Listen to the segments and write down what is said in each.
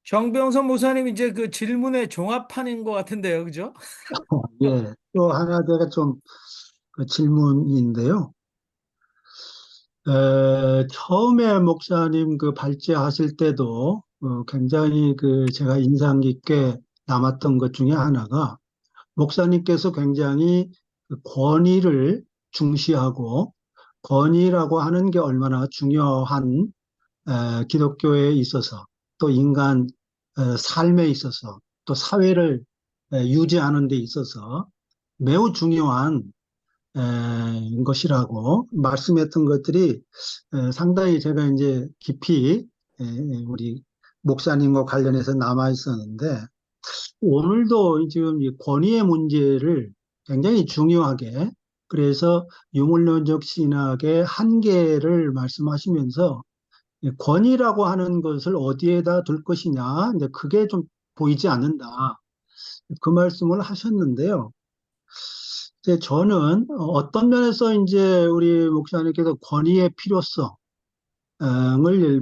정병선 목사님 이제 그 질문의 종합판인 것 같은데요, 그죠? 예, 또 하나 제가 좀 그 질문인데요. 처음에 목사님 그 발제하실 때도 굉장히 그 제가 인상 깊게 남았던 것 중에 하나가 목사님께서 굉장히 그 권위를 중시하고 권위라고 하는 게 얼마나 중요한 기독교에 있어서 또 인간 삶에 있어서 또 사회를 유지하는 데 있어서 매우 중요한 것이라고 말씀했던 것들이 상당히 제가 이제 깊이 우리 목사님과 관련해서 남아 있었는데 오늘도 지금 이 권위의 문제를 굉장히 중요하게 그래서 유물론적 신학의 한계를 말씀하시면서 이 권위라고 하는 것을 어디에다 둘 것이냐 근데 그게 좀 보이지 않는다 그 말씀을 하셨는데요. 이제 저는 어떤 면에서 이제 우리 목사님께서 권위의 필요성을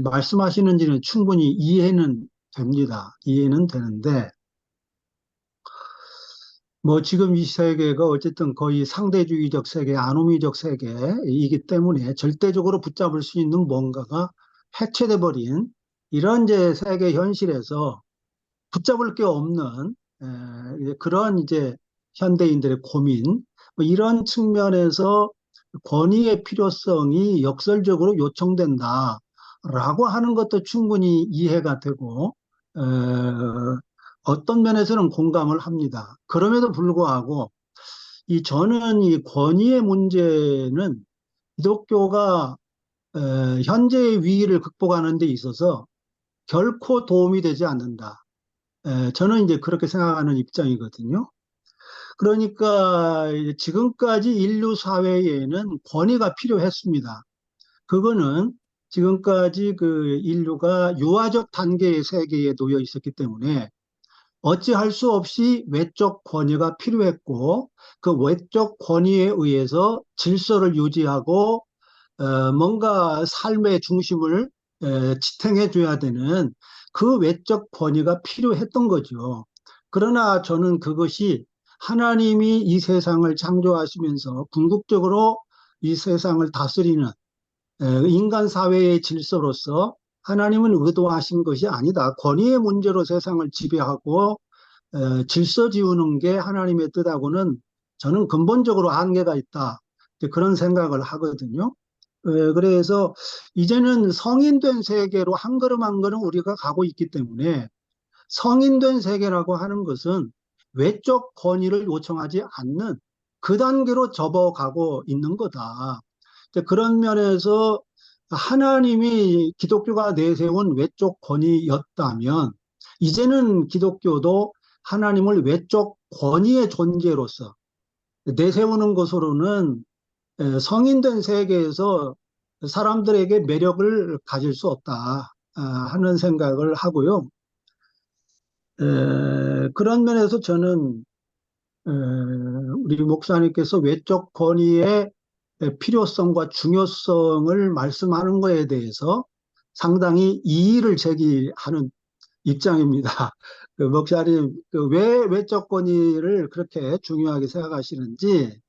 말씀하시는지는 충분히 이해는 됩니다. 이해는 되는데, 뭐 지금 이 세계가 어쨌든 거의 상대주의적 세계, 아노미적 세계이기 때문에 절대적으로 붙잡을 수 있는 뭔가가 해체돼 버린 이런 이제 세계 현실에서 붙잡을 게 없는 이제 그런 이제 현대인들의 고민 뭐 이런 측면에서 권위의 필요성이 역설적으로 요청된다라고 하는 것도 충분히 이해가 되고 어떤 면에서는 공감을 합니다. 그럼에도 불구하고 이 저는 이 권위의 문제는 기독교가 현재의 위기를 극복하는 데 있어서 결코 도움이 되지 않는다. 저는 이제 그렇게 생각하는 입장이거든요. 그러니까 지금까지 인류 사회에는 권위가 필요했습니다. 그거는 지금까지 그 인류가 유아적 단계의 세계에 놓여 있었기 때문에 어찌할 수 없이 외적 권위가 필요했고 그 외적 권위에 의해서 질서를 유지하고 뭔가 삶의 중심을 지탱해 줘야 되는 그 외적 권위가 필요했던 거죠. 그러나 저는 그것이 하나님이 이 세상을 창조하시면서 궁극적으로 이 세상을 다스리는 인간 사회의 질서로서 하나님은 의도하신 것이 아니다. 권위의 문제로 세상을 지배하고 질서 지우는 게 하나님의 뜻하고는 저는 근본적으로 한계가 있다. 그런 생각을 하거든요. 그래서 이제는 성인된 세계로 한 걸음 한 걸음 우리가 가고 있기 때문에 성인된 세계라고 하는 것은 외적 권위를 요청하지 않는 그 단계로 접어가고 있는 거다. 그런 면에서 하나님이 기독교가 내세운 외적 권위였다면 이제는 기독교도 하나님을 외적 권위의 존재로서 내세우는 것으로는 성인된 세계에서 사람들에게 매력을 가질 수 없다 하는 생각을 하고요. 그런 면에서 저는 우리 목사님께서 외적 권위의 필요성과 중요성을 말씀하는 것에 대해서 상당히 이의를 제기하는 입장입니다. 그 목사님, 그왜 외적 권위를 그렇게 중요하게 생각하시는지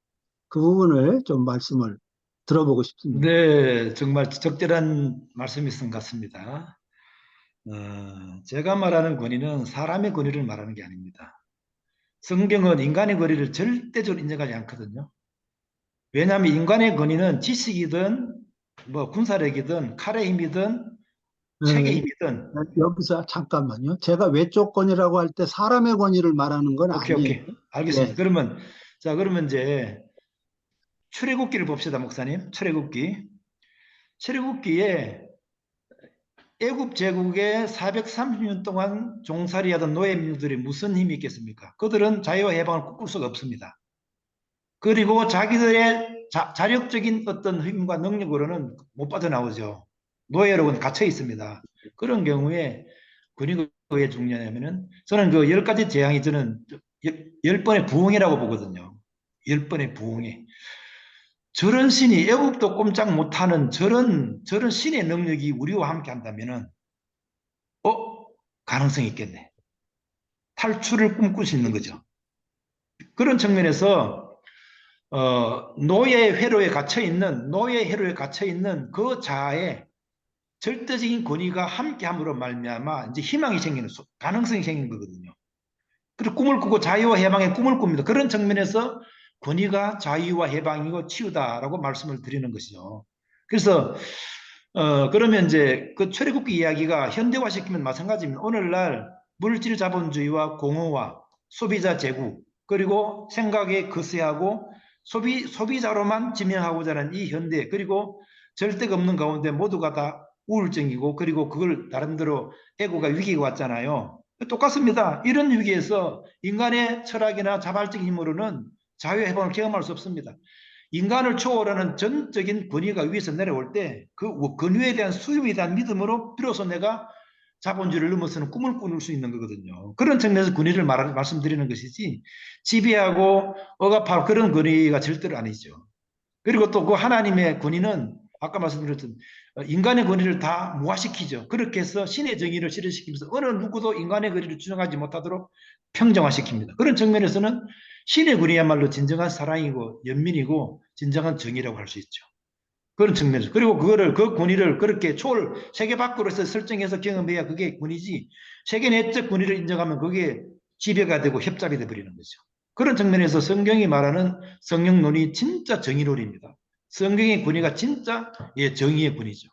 그 부분을 좀 말씀을 들어보고 싶습니다. 네, 정말 적절한 말씀이신 것 같습니다. 제가 말하는 권위는 사람의 권위를 말하는 게 아닙니다. 성경은 인간의 권위를 절대적으로 인정하지 않거든요. 왜냐하면 인간의 권위는 지식이든 뭐 군사력이든 칼의 힘이든 책의 네, 힘이든. 여기서 잠깐만요. 제가 외적 권위라고 할 때 사람의 권위를 말하는 건 오케이, 아니에요. 오케이. 알겠습니다. 예, 그러면 이제 출애굽기를 봅시다, 목사님. 출애굽기. 출애굽기에 애굽 제국에 430년 동안 종살이하던 노예민들이 무슨 힘이 있겠습니까? 그들은 자유와 해방을 꿈꿀 수가 없습니다. 그리고 자기들의 자력적인 어떤 힘과 능력으로는 못 빠져나오죠. 노예로는 갇혀 있습니다. 그런 경우에 군인이 왜 중요하냐면은 저는 그 10가지 재앙이 저는 10번의 부흥이라고 보거든요. 10번의 부흥이. 저런 신이 애국도 꼼짝 못하는 저런 신의 능력이 우리와 함께 한다면은 가능성이 있겠네. 탈출을 꿈꿀 수 있는 거죠. 그런 측면에서 노예 회로에 갇혀 있는 그 자아의 절대적인 권위가 함께함으로 말미암아 이제 희망이 생기는 가능성이 생기는 거거든요. 그리고 꿈을 꾸고 자유와 해방의 꿈을 꿉니다. 그런 측면에서 권위가 자유와 해방이고 치유다라고 말씀을 드리는 것이죠. 그래서 그러면 이제 그 출애굽기 이야기가 현대화시키면 마찬가지입니다. 오늘날 물질 자본주의와 공허와 소비자 제국 그리고 생각에 거세하고 소비자로만 지명하고자 하는 이 현대 그리고 절대가 없는 가운데 모두가 다 우울증이고 그리고 그걸 나름대로 에고가 위기가 왔잖아요. 똑같습니다. 이런 위기에서 인간의 철학이나 자발적인 힘으로는 자유해방을 경험할 수 없습니다. 인간을 초월하는 전적인 권위가 위에서 내려올 때 그 권위에 대한 수용에 대한 믿음으로 비로소 내가 자본주의를 넘어서는 꿈을 꾸는 수 있는 거거든요. 그런 측면에서 권위를 말씀드리는 것이지 지배하고 억압하고 그런 권위가 절대로 아니죠. 그리고 또 그 하나님의 권위는 아까 말씀드렸던 인간의 권위를 다 무화시키죠. 그렇게 해서 신의 정의를 실현시키면서 어느 누구도 인간의 권위를 주장하지 못하도록 평정화시킵니다. 그런 측면에서는 신의 권위야말로 진정한 사랑이고 연민이고 진정한 정의라고 할 수 있죠. 그런 측면에서. 그리고 그 권위를 그렇게 세계 밖으로서 설정해서 경험해야 그게 권위지, 세계 내적 권위를 인정하면 그게 지배가 되고 협잡이 되어버리는 거죠. 그런 측면에서 성경이 말하는 성령론이 진짜 정의론입니다. 성경의 권위가 진짜 정의의 권위죠.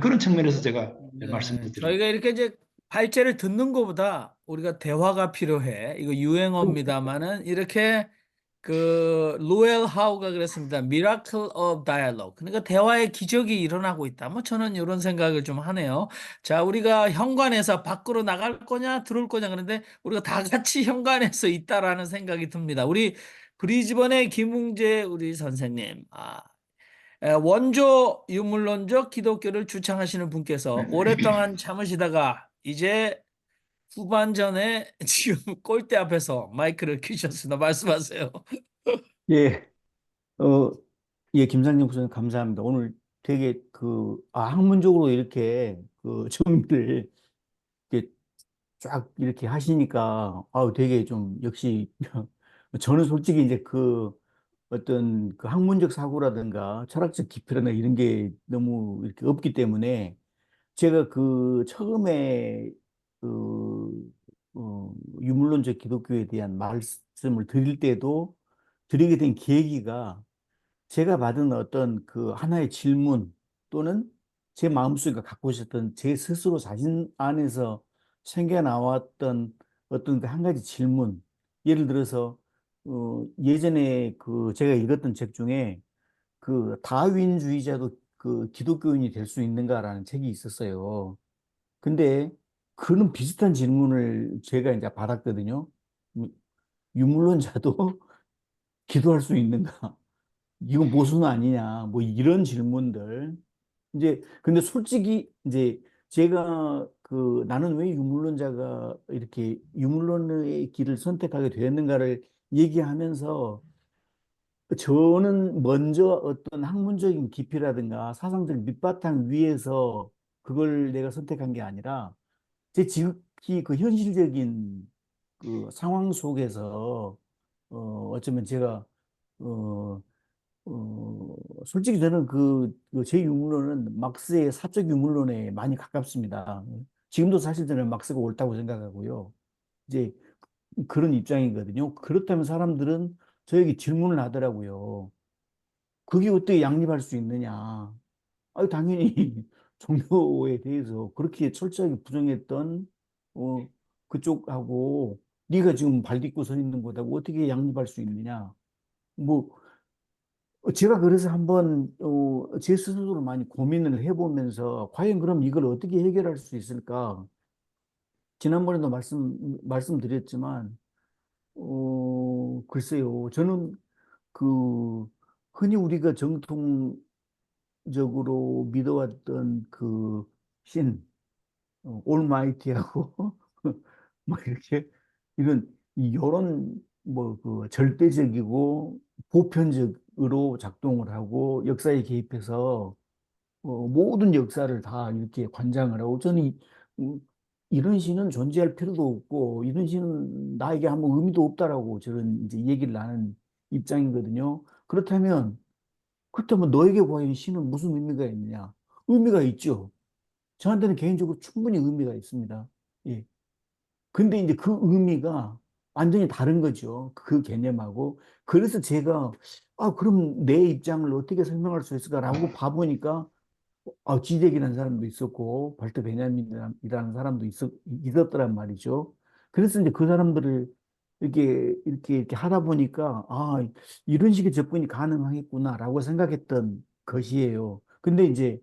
그런 측면에서 제가 말씀을 네, 드립니다. 저희가 이렇게 이제 발제를 듣는 것보다 우리가 대화가 필요해. 이거 유행어입니다만은 이렇게 그 로엘 하우가 그랬습니다. Miracle of Dialogue. 그러니까 대화의 기적이 일어나고 있다. 뭐 저는 이런 생각을 좀 하네요. 자, 우리가 현관에서 밖으로 나갈 거냐 들어올 거냐 그런데 우리가 다 같이 현관에서 있다라는 생각이 듭니다. 우리 브리즈번의 김웅재 우리 선생님. 원조 유물론적 기독교를 주창하시는 분께서 오랫동안 참으시다가 이제 후반전에 지금 골대 앞에서 마이크를 켜셨습니다. 말씀하세요. 예, 어, 예, 김상진 부장님 감사합니다. 오늘 되게 학문적으로 이렇게 정리를 이렇게 쫙 이렇게 하시니까, 되게 좀, 역시, 저는 솔직히 이제 어떤 학문적 사고라든가 철학적 깊이라든가 이런 게 너무 이렇게 없기 때문에 제가 처음에 그, 유물론적 기독교에 대한 말씀을 드릴 때도 드리게 된 계기가 제가 받은 어떤 하나의 질문 또는 제 마음속에 갖고 있었던 제 스스로 자신 안에서 생겨나왔던 어떤 한 가지 질문. 예를 들어서, 예전에 제가 읽었던 책 중에 다윈주의자도 기독교인이 될 수 있는가라는 책이 있었어요. 근데 그는 비슷한 질문을 제가 이제 받았거든요. 유- 유물론자도 기도할 수 있는가? 이거 모순 아니냐? 뭐 이런 질문들. 이제 근데 솔직히 이제 제가 나는 왜 유물론자가 이렇게 유물론의 길을 선택하게 되었는가를 얘기하면서 저는 먼저 어떤 학문적인 깊이라든가 사상적 밑바탕 위에서 그걸 내가 선택한 게 아니라 제 지극히 현실적인 상황 속에서 어쩌면 제가 어, 솔직히 저는 제 유물론은 막스의 사적 유물론에 많이 가깝습니다. 지금도 사실 저는 막스가 옳다고 생각하고요. 이제 그런 입장이거든요. 그렇다면 사람들은 저에게 질문을 하더라고요. 그게 어떻게 양립할 수 있느냐? 당연히 종교에 대해서 그렇게 철저하게 부정했던 어, 그쪽하고 네가 지금 발 딛고 서 있는 거다고 어떻게 양립할 수 있느냐? 뭐 제가 그래서 한번 제 스스로 많이 고민을 해보면서 과연 그럼 이걸 어떻게 해결할 수 있을까? 지난번에도 말씀드렸지만 글쎄요. 저는 그 흔히 우리가 정통적으로 믿어왔던 신 올마이티하고 뭐 이렇게 이런 이런 절대적이고 보편적으로 작동을 하고 역사에 개입해서 모든 역사를 다 이렇게 관장을 하고 저는 이런 시는 존재할 필요도 없고, 이런 시는 나에게 아무 의미도 없다라고 저는 이제 얘기를 하는 입장이거든요. 그렇다면 너에게 과연 시는 무슨 의미가 있느냐? 의미가 있죠. 저한테는 개인적으로 충분히 의미가 있습니다. 예. 근데 이제 그 의미가 완전히 다른 거죠. 그 개념하고. 그래서 제가, 그럼 내 입장을 어떻게 설명할 수 있을까라고 봐보니까, 지적이라는 사람도 있었고, 발터 베냐민이라는 사람도 있었더란 말이죠. 그래서 이제 그 사람들을 이렇게 하다 보니까, 이런 식의 접근이 가능하겠구나라고 생각했던 것이에요. 근데 이제,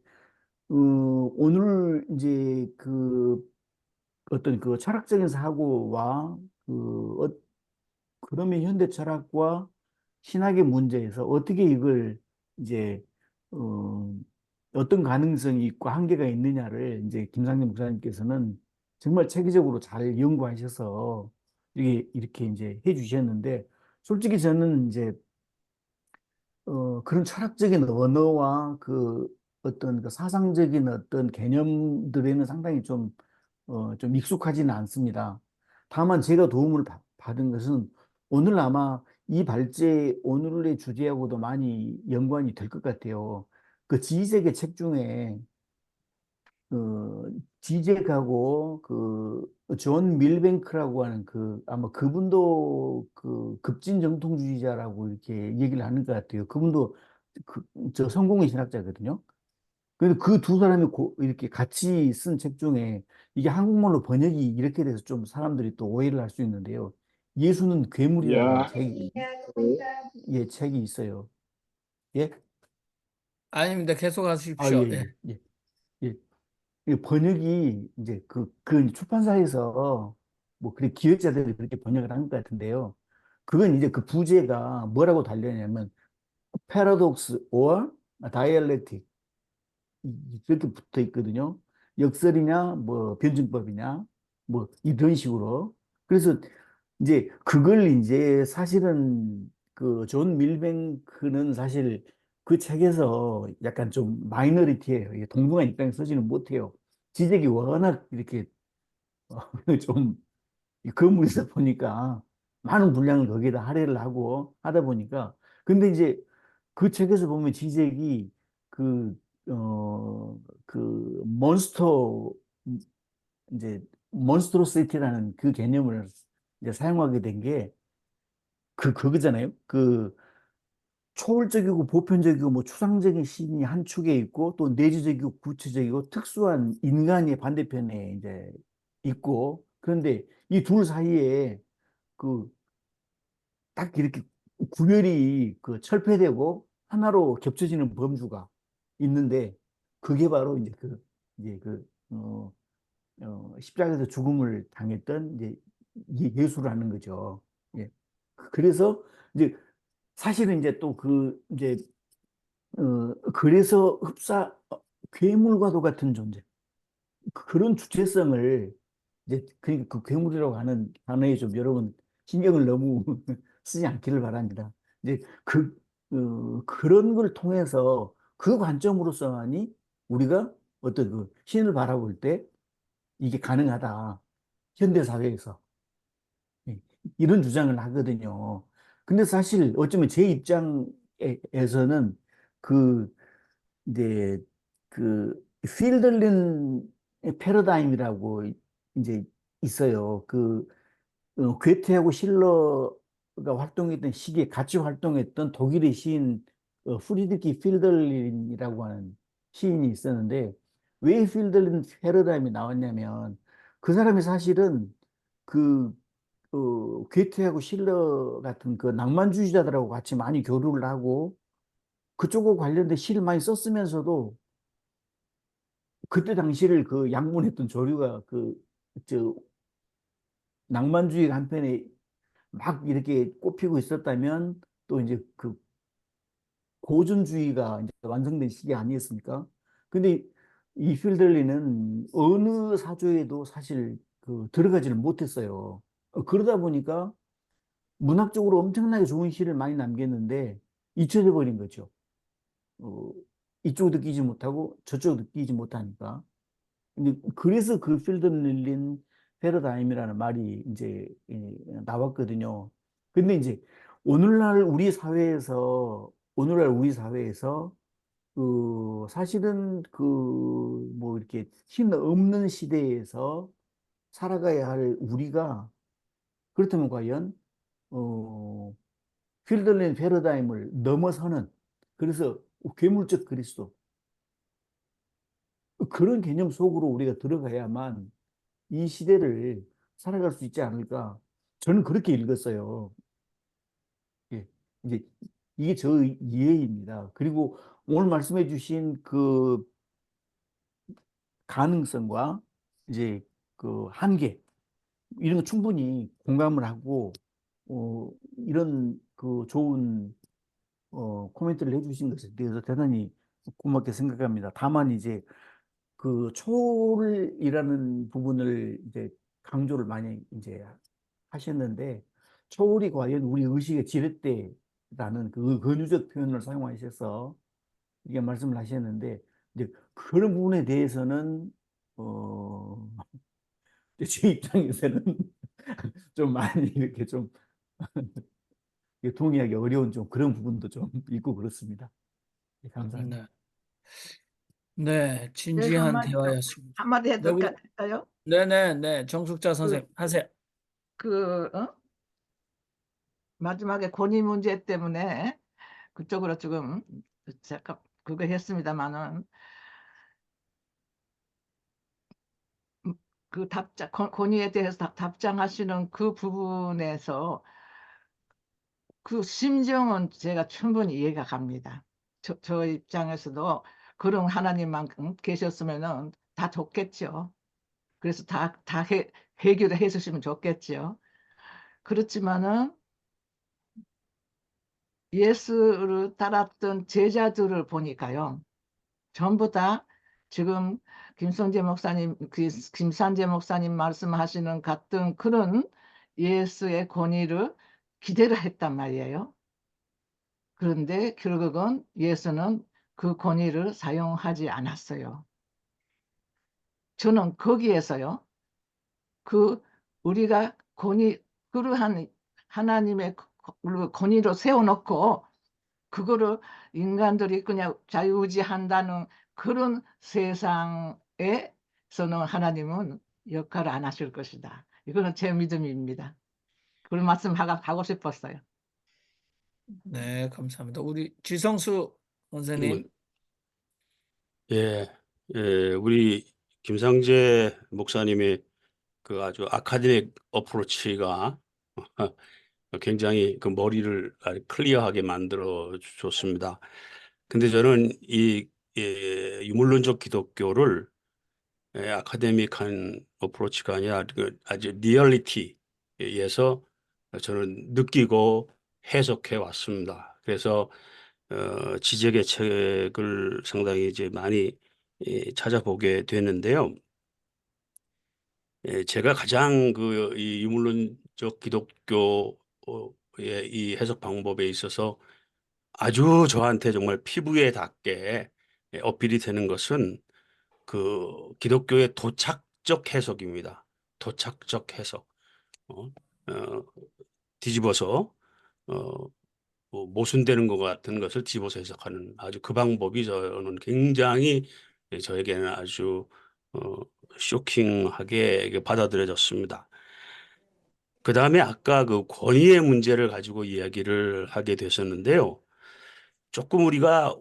오늘 이제 어떤 그 철학적인 사고와 그러면 현대 철학과 신학의 문제에서 어떻게 이걸 이제 어, 어떤 가능성이 있고 한계가 있느냐를 이제 김상진 목사님께서는 정말 체계적으로 잘 연구하셔서 이렇게 이제 해주셨는데 솔직히 저는 이제 그런 철학적인 언어와 어떤 그 사상적인 어떤 개념들에는 상당히 좀 익숙하지는 않습니다. 다만 제가 도움을 받은 것은 오늘 아마 이 발제 오늘의 주제하고도 많이 연관이 될 것 같아요. 그 지식의 책 중에 지적하고 존 밀뱅크라고 하는 아마 그분도 급진 정통주의자라고 이렇게 얘기를 하는 것 같아요. 그분도 저 성공의 신학자거든요. 그래서 그 두 사람이 이렇게 같이 쓴 책 중에 이게 한국말로 번역이 이렇게 돼서 좀 사람들이 또 오해를 할 수 있는데요. 예수는 괴물이라고 하는 야, 책이 있어요. 예? 아닙니다. 계속 예, 하십시오. 예. 예, 예. 예. 이 번역이 이제 출판사에서 뭐 그래 기획자들이 그렇게 번역을 한 것 같은데요. 그건 이제 그 부제가 뭐라고 달려냐면 paradox or dialectic 이렇게 붙어 있거든요. 역설이냐 뭐 변증법이냐 뭐 이런 식으로. 그래서 이제 그걸 이제 사실은 그 존 밀뱅크는 사실 그 책에서 약간 좀 마이너리티예요. 이게 동등한 입장에 서지는 못해요. 지적이 워낙 이렇게 좀 거물이다 보니까 많은 분량을 거기에다 할애를 하고 하다 보니까 근데 이제 그 책에서 보면 지적이 그, 몬스터 이제 몬스트로시티라는 그 개념을 이제 사용하게 된 게 그거잖아요. 초월적이고 보편적이고 뭐 추상적인 신이 한 축에 있고 또 내주적이고 구체적이고 특수한 인간이 반대편에 이제 있고 그런데 이 둘 사이에 그 딱 이렇게 구별이 철폐되고 하나로 겹쳐지는 범주가 있는데 그게 바로 이제 십자가에서 죽음을 당했던 이제 예수라는 거죠. 예. 그래서 이제 사실은 이제 또 그래서 괴물과도 같은 존재. 그런 주체성을 이제 그러니까 그 괴물이라고 하는 단어에 좀 여러분 신경을 너무 쓰지 않기를 바랍니다. 이제 그런 걸 통해서 그 관점으로서만이 우리가 어떤 신을 바라볼 때 이게 가능하다. 현대 사회에서. 예, 이런 주장을 하거든요. 근데 사실 어쩌면 제 입장에서는 그 이제 필들린 패러다임이라고 이제 있어요. 괴테하고 실러가 활동했던 시기에 같이 활동했던 독일의 시인 프리드리히 필들린이라고 하는 시인이 있었는데 왜 필들린 패러다임이 나왔냐면 그 사람이 사실은 그 괴테하고 실러 같은 그 낭만주의자들하고 같이 많이 교류를 하고 그쪽과 관련된 시를 많이 썼으면서도 그때 당시를 양분했던 조류가 저 낭만주의 한편에 막 이렇게 꼽히고 있었다면 또 이제 고전주의가 이제 완성된 시기 아니었습니까? 근데 이 필들리는 어느 사조에도 사실 들어가지를 못했어요. 그러다 보니까 문학적으로 엄청나게 좋은 시를 많이 남겼는데 잊혀져 버린 거죠. 어, 이쪽도 끼지 못하고 저쪽도 끼지 못하니까. 이제 그래서 그 필드릴린 패러다임이라는 말이 이제 나왔거든요. 근데 이제 오늘날 우리 사회에서 사실은 뭐 이렇게 힘 없는 시대에서 살아가야 할 우리가 그렇다면 과연 어 필드렐린 패러다임을 넘어서는, 그래서 괴물적 그리스도, 그런 개념 속으로 우리가 들어가야만 이 시대를 살아갈 수 있지 않을까. 저는 그렇게 읽었어요. 예. 이제 이게 저 이해입니다. 그리고 오늘 말씀해 주신 그 가능성과 이제 그 한계, 이런 거 충분히 공감을 하고, 어, 이런 그 좋은 코멘트를 해주신 것에 대해서 대단히 고맙게 생각합니다. 다만 이제 그 초월이라는 부분을 이제 강조를 많이 이제 하셨는데, 초월이 과연 우리 의식의 지렛대라는 그 근유적 표현을 사용하셔서 이게 말씀을 하셨는데, 이제 그런 부분에 대해서는 어, 제 입장에서는 좀 많이 이렇게 좀 동의하기 어려운 좀 그런 부분도 좀 있고 그렇습니다. 네, 감사합니다. 네. 네, 네, 진지한 대화였습니다. 한마디 네, 해도 될까요? 네네네. 정숙자 그, 선생님, 하세요. 마지막에 권위 문제 때문에 그쪽으로 조금 잠깐 그거 했습니다만은, 그 권위에 대해서 답장하시는 그 부분에서 그 심정은 제가 충분히 이해가 갑니다. 저 입장에서도 그런 하나님만큼 계셨으면은 다 좋겠죠. 그래서 다 해결을 해주시면 좋겠죠. 그렇지만은 예수를 따랐던 제자들을 보니까요, 전부 다 지금 김산재 목사님 말씀하시는 같은 그런 예수의 권위를 기대를 했단 말이에요. 그런데 결국은 예수는 그 권위를 사용하지 않았어요. 저는 거기에서요, 우리가 그러한 하나님의 권위로 세워놓고 그거를 인간들이 그냥 자유지한다는 그런 세상에서는 하나님은 역할을 안 하실 것이다. 이거는 제 믿음입니다. 그런 말씀 하고 싶었어요. 네, 감사합니다. 우리 지성수 선생님. 예, 우리 김상재 목사님의 그 아주 아카데믹 어프로치가 굉장히 그 머리를 아주 클리어하게 만들어 줬습니다. 근데 저는 유물론적 기독교를 아카데믹한 어프로치가 아니라 아주 리얼리티에서 저는 느끼고 해석해 왔습니다. 그래서 지적의 책을 상당히 이제 많이 찾아보게 되는데요. 제가 가장 이 유물론적 기독교의 이 해석 방법에 있어서 아주 저한테 정말 피부에 닿게 어필이 되는 것은 그 기독교의 도착적 해석입니다. 도착적 해석. 어, 어, 뒤집어서 뭐 모순되는 것 같은 것을 뒤집어서 해석하는 아주 그 방법이 저는 굉장히 저에게는 아주 쇼킹하게 받아들여졌습니다. 그 다음에 아까 그 권위의 문제를 가지고 이야기를 하게 됐었는데요. 조금 우리가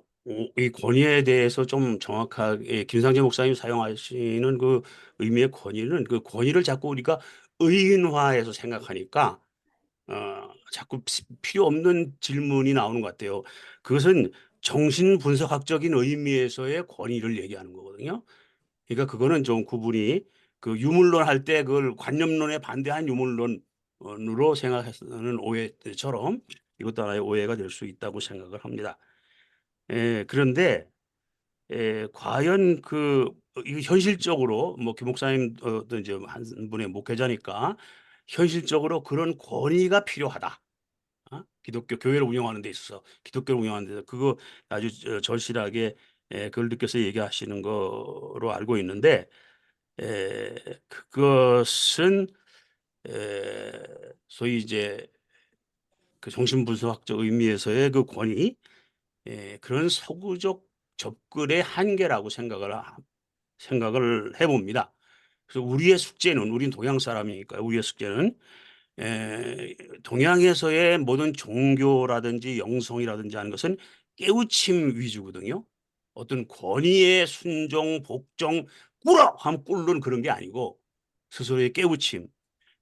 이 권위에 대해서 좀 정확하게 김상재 목사님 사용하시는 그 의미의 권위는 그 권위를 자꾸 우리가 의인화해서 생각하니까 자꾸 필요 없는 질문이 나오는 것 같아요. 그것은 정신분석학적인 의미에서의 권위를 얘기하는 거거든요. 그러니까 그거는 좀 구분이 그 유물론 할 때 그걸 관념론에 반대한 유물론으로 생각하는 오해처럼 이것도 하나의 오해가 될 수 있다고 생각을 합니다. 그런데 과연 이거 현실적으로 뭐 김 목사님도 이제 한 분의 목회자니까 현실적으로 그런 권위가 필요하다. 기독교 교회를 운영하는 데 있어서 기독교를 운영하는 데서 그거 아주 절실하게 그걸 느껴서 얘기하시는 거로 알고 있는데 그것은 소위 이제 그 정신분석학적 의미에서의 그 권위, 그런 서구적 접근의 한계라고 생각을 해봅니다. 그래서 우리의 숙제는, 우린 동양 사람이니까 우리의 숙제는 동양에서의 모든 종교라든지 영성이라든지 하는 것은 깨우침 위주거든요. 어떤 권위에 순종, 복종, 꿇어 하면 꿇는 그런 게 아니고 스스로의 깨우침.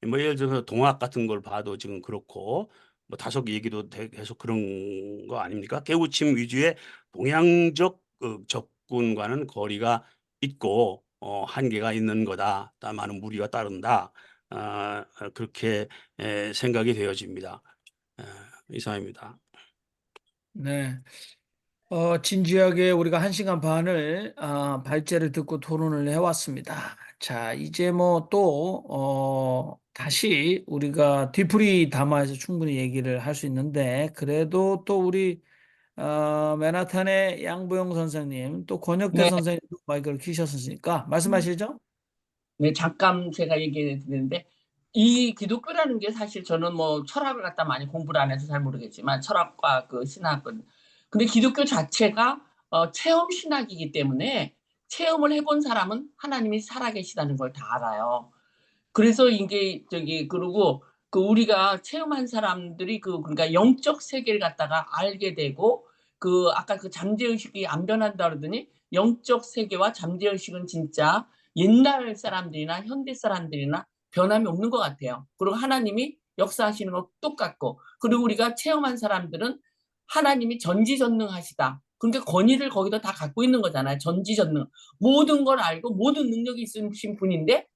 뭐 예를 들어서 동학 같은 걸 봐도 지금 그렇고, 뭐 다섯 얘기도 계속 그런 거 아닙니까? 깨우침 위주의 동양적 접근과는 거리가 있고 한계가 있는 거다. 많은 무리가 따른다. 그렇게 생각이 되어집니다. 이상입니다. 네. 진지하게 우리가 1시간 반을 발제를 듣고 토론을 해왔습니다. 자, 이제 뭐 또, 다시 우리가 뒤풀이 담아서 충분히 얘기를 할 수 있는데, 그래도 또 우리, 맨하탄의 양보영 선생님, 또 권혁태 네, 선생님 마이크를 키셨으니까 말씀하시죠? 네, 잠깐 제가 얘기해 드리는데, 이 기독교라는 게 사실 저는 뭐 철학을 갖다 많이 공부를 안 해서 잘 모르겠지만, 철학과 그 신학은. 근데 기독교 자체가 체험 신학이기 때문에 체험을 해본 사람은 하나님이 살아계시다는 걸 다 알아요. 그래서 이게 그리고 그 우리가 체험한 사람들이 그러니까 영적 세계를 갖다가 알게 되고, 아까 그 잠재의식이 안 변한다 그러더니 영적 세계와 잠재의식은 진짜 옛날 사람들이나 현대 사람들이나 변함이 없는 것 같아요. 그리고 하나님이 역사하시는 거 똑같고, 그리고 우리가 체험한 사람들은 하나님이 전지전능하시다. 그러니까 권위를 거기다 다 갖고 있는 거잖아요. 전지전능. 모든 걸 알고 모든 능력이 있으신 분인데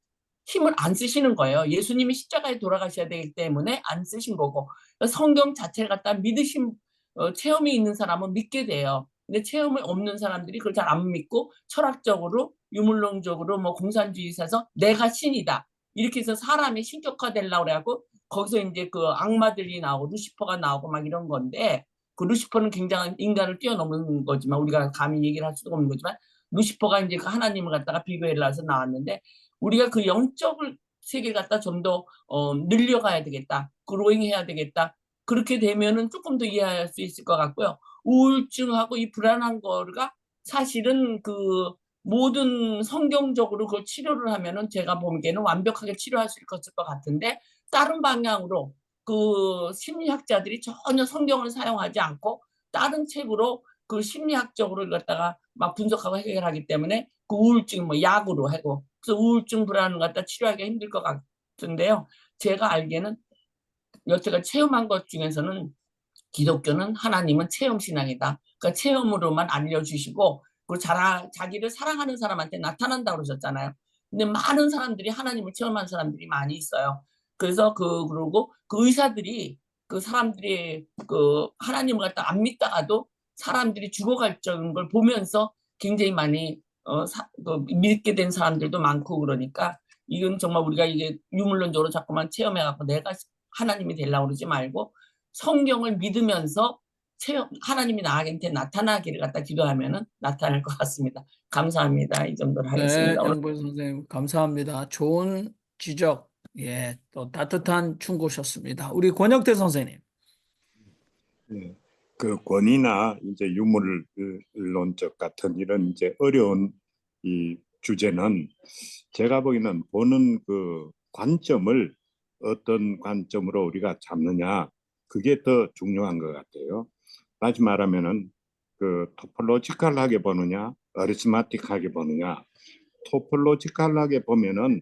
힘을 안 쓰시는 거예요. 예수님이 십자가에 돌아가셔야 되기 때문에 안 쓰신 거고, 성경 자체를 갖다 체험이 있는 사람은 믿게 돼요. 근데 체험이 없는 사람들이 그걸 잘 안 믿고 철학적으로 유물론적으로 뭐 공산주의에서 내가 신이다 이렇게 해서 사람이 신격화되려고 그래갖고, 거기서 이제 그 악마들이 나오고 루시퍼가 나오고 막 이런 건데, 그 루시퍼는 굉장한 인간을 뛰어넘는 거지만 우리가 감히 얘기를 할 수도 없는 거지만, 루시퍼가 이제 그 하나님을 갖다가 비교해서 나왔는데, 우리가 그 영적을 세계를 갖다 좀 더 늘려가야 되겠다. 그로잉해야 되겠다. 그렇게 되면은 조금 더 이해할 수 있을 것 같고요. 우울증하고 이 불안한 거가 사실은 모든 성경적으로 그 치료를 하면은 제가 보기에는 완벽하게 치료할 수 있을 것 같은데, 다른 방향으로 심리학자들이 전혀 성경을 사용하지 않고 다른 책으로 그 심리학적으로 갖다가 막 분석하고 해결하기 때문에 그 우울증 뭐 약으로 하고, 그래서 우울증 불안을 갖다 치료하기가 힘들 것 같은데요. 제가 알기에는 여태가 체험한 것 중에서는 기독교는 하나님은 체험 신앙이다. 그러니까 체험으로만 알려주시고, 그리고 자기를 사랑하는 사람한테 나타난다고 그러셨잖아요. 근데 많은 사람들이 하나님을 체험한 사람들이 많이 있어요. 그래서 그리고 그 의사들이 그 사람들이 하나님을 갖다 안 믿다가도 사람들이 죽어갈 걸 보면서 굉장히 많이 믿게 된 사람들도 많고, 그러니까 이건 정말 우리가 이게 유물론적으로 자꾸만 체험해갖고 내가 하나님이 되려고 그러지 말고, 성경을 믿으면서 하나님이 나한테 나타나기를 갖다 기도하면은 나타날 것 같습니다. 감사합니다. 이 정도로 네, 하겠습니다. 오늘 양보영 선생님, 감사합니다. 좋은 지적, 예, 또 따뜻한 충고셨습니다. 우리 권혁태 선생님. 예, 그 권위나 이제 유물론적 같은 이런 이제 어려운 이 주제는 제가 보기에는 보는 그 관점을 어떤 관점으로 우리가 잡느냐, 그게 더 중요한 것 같아요. 다시 말하면은 토폴로지컬하게 보느냐, 어리스마틱하게 보느냐. 토폴로지컬하게 보면은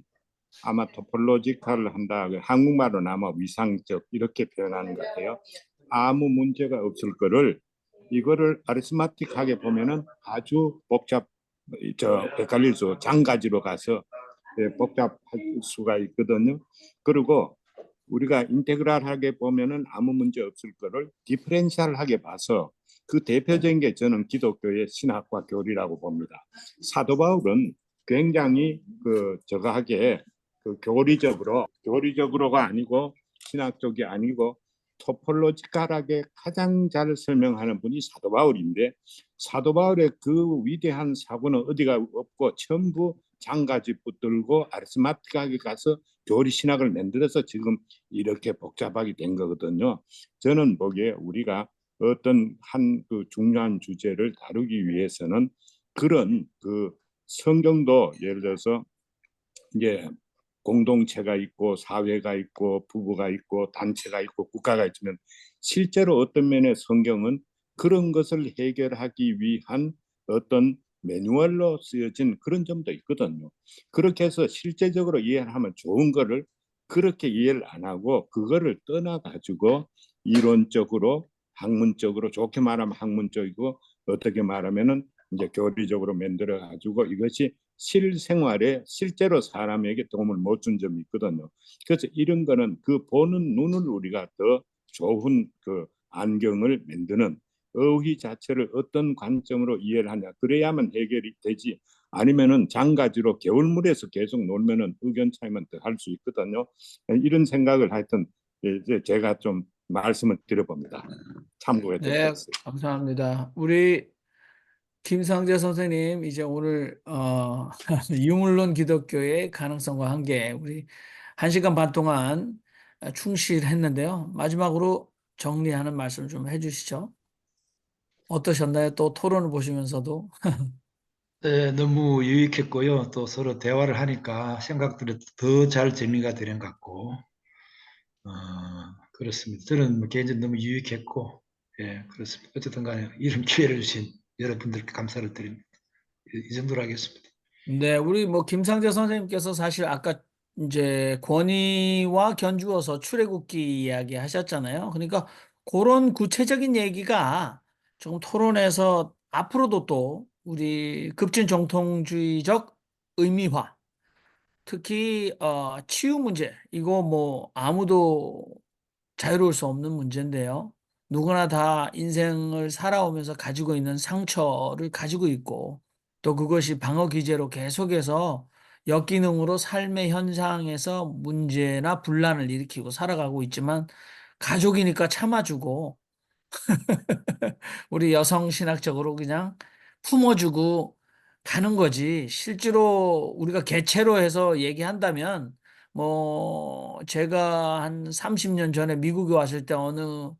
아마 토폴로지컬 한다, 한국말은 아마 위상적 이렇게 표현하는 것 같아요. 아무 문제가 없을 거를 이거를 아리스마틱하게 보면은 아주 헷갈릴 수, 장가지로 가서 복잡할 수가 있거든요. 그리고 우리가 인테그랄하게 보면은 아무 문제 없을 거를 디퍼렌셜하게 봐서, 그 대표적인 게 저는 기독교의 신학과 교리라고 봅니다. 사도 바울은 굉장히 저거하게 교리적으로가 아니고 신학적이 아니고 토폴로지컬하게 가장 잘 설명하는 분이 사도 바울인데, 사도 바울의 그 위대한 사고는 어디가 없고 전부 장가지 붙들고 아리스마틱하게 가서 교리 신학을 만들어서 지금 이렇게 복잡하게 된 거거든요. 저는 보기에 우리가 어떤 한 그 중요한 주제를 다루기 위해서는 그런 그 성경도 예를 들어서 이제 공동체가 있고 사회가 있고 부부가 있고 단체가 있고 국가가 있으면 실제로 어떤 면에 성경은 그런 것을 해결하기 위한 어떤 매뉴얼로 쓰여진 그런 점도 있거든요. 그렇게 해서 실제적으로 이해를 하면 좋은 거를 그렇게 이해를 안 하고 그거를 떠나가지고 이론적으로 학문적으로 좋게 말하면 학문적이고 어떻게 말하면은 이제 교리적으로 만들어 가지고 이것이 실생활에 실제로 사람에게 도움을 못 준 점이 있거든요. 그래서 이런 거는 그 보는 눈을 우리가 더 좋은 그 안경을 만드는 어휘 자체를 어떤 관점으로 이해를 하냐 그래야만 해결이 되지 아니면은 장가지로 겨울물에서 계속 놀면은 의견 차이만 더 할 수 있거든요. 이런 생각을 하여튼 이제 제가 좀 말씀을 드려봅니다. 참고해 네, 드리겠습니다. 감사합니다. 우리 김상재 선생님 이제 오늘 유물론 기독교의 가능성과 한계 우리 1시간 반 동안 충실했는데요. 마지막으로 정리하는 말씀 좀 해주시죠. 어떠셨나요? 또 토론을 보시면서도. 네, 너무 유익했고요. 또 서로 대화를 하니까 생각들이 더 잘 정리가 되는 것 같고, 그렇습니다. 저는 뭐 개인적으로 너무 유익했고, 예, 그렇습니다. 어쨌든 간에 이런 기회를 주신 여러분들께 감사를 드립니다. 이 정도로 하겠습니다. 네, 우리 뭐 김상재 선생님께서 사실 아까 이제 권위와 견주어서 출애굽기 이야기 하셨잖아요. 그러니까 그런 구체적인 얘기가 조금 토론에서 앞으로도 또 우리 급진 정통주의적 의미화, 특히 치유 문제, 이거 뭐 아무도 자유로울 수 없는 문제인데요. 누구나 다 인생을 살아오면서 가지고 있는 상처를 가지고 있고 또 그것이 방어 기제로 계속해서 역기능으로 삶의 현상에서 문제나 분란을 일으키고 살아가고 있지만 가족이니까 참아주고 우리 여성 신학적으로 그냥 품어주고 가는 거지. 실제로 우리가 개체로 해서 얘기한다면 뭐 제가 한 30년 전에 미국에 왔을 때 어느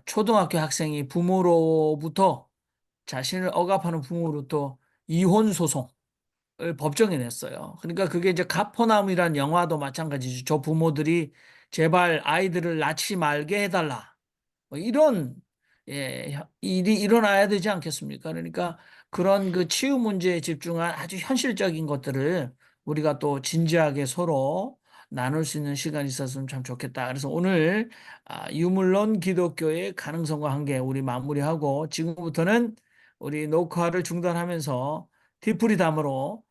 초등학교 학생이 부모로부터 자신을 억압하는 부모로부터 이혼 소송을 법정에 냈어요. 그러니까 그게 이제 가포남이란 영화도 마찬가지죠. 저 부모들이 제발 아이들을 낳지 말게 해달라. 뭐 이런 일이 일어나야 되지 않겠습니까? 그러니까 그런 그 치유 문제에 집중한 아주 현실적인 것들을 우리가 또 진지하게 서로 나눌 수 있는 시간이 있었으면 참 좋겠다. 그래서 오늘 유물론 기독교의 가능성과 한계 우리 마무리하고 지금부터는 우리 녹화를 중단하면서 디프리담으로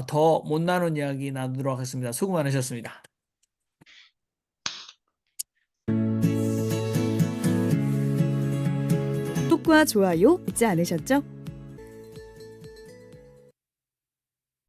더 못 나눈 이야기 나누도록 하겠습니다. 수고 많으셨습니다. 구독과 좋아요 잊지 않으셨죠?